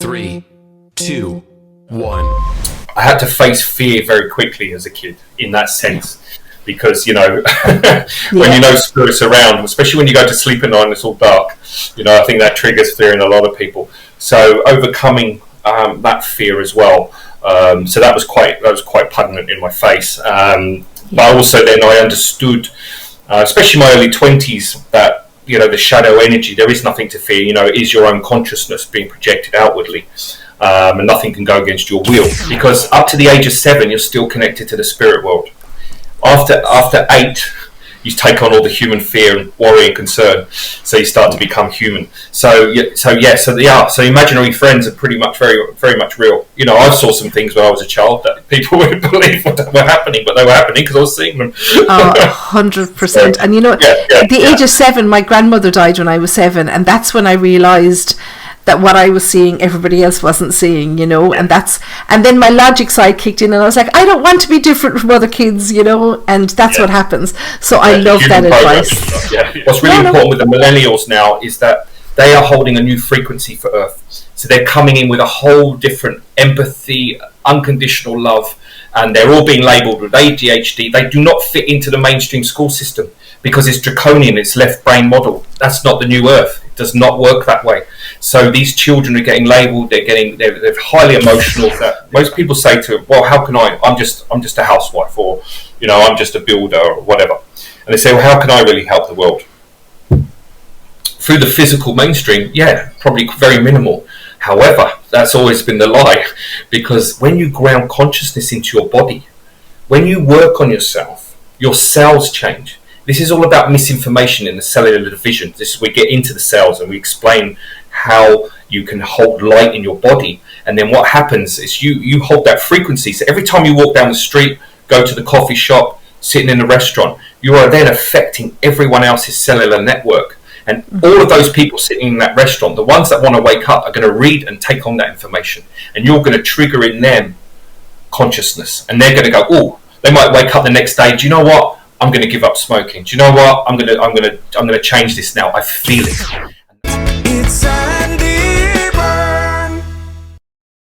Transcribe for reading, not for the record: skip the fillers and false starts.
3, 2, 1. I had to face fear very quickly as a kid in that sense, because when you know spirits around, especially when you go to sleep at night and it's all dark, I think that triggers fear in a lot of people. So overcoming that fear as well. So that was quite pungent in my face. But also then I understood, especially in my early 20s, that the shadow energy, there is nothing to fear. It is your own consciousness being projected outwardly. And nothing can go against your will, because up to the age of 7 you're still connected to the spirit world. After 8 you take on all the human fear and worry and concern, so you start to become human. So imaginary friends are pretty much very, very much real. I saw some things when I was a child that people wouldn't believe were happening, but they were happening because I was seeing them. 100%. And at the age of 7, my grandmother died when I was 7, and that's when I realised that what I was seeing, everybody else wasn't seeing, and then my logic side kicked in, and I was like, I don't want to be different from other kids, and that's what happens. So I love that advice. What's really important with the millennials now is that they are holding a new frequency for Earth. So they're coming in with a whole different empathy, unconditional love, and they're all being labelled with ADHD. They do not fit into the mainstream school system because it's draconian, it's left brain model. That's not the new Earth. It does not work that way. So these children are getting labelled. They're highly emotional. That most people say to them, well, how can I? I'm just a housewife, or I'm just a builder, or whatever. And they say, well, how can I really help the world? Through the physical mainstream, probably very minimal. However, that's always been the lie, because when you ground consciousness into your body, when you work on yourself, your cells change. This is all about misinformation in the cellular division. This is where we get into the cells and we explain how you can hold light in your body. And then what happens is you hold that frequency. So every time you walk down the street, go to the coffee shop, sitting in a restaurant, you are then affecting everyone else's cellular network. And all of those people sitting in that restaurant, the ones that want to wake up, are going to read and take on that information. And you're going to trigger in them consciousness. And they're going to go, they might wake up the next day, do you know what? I'm going to give up smoking. Do you know what? I'm going to change this now. I feel it.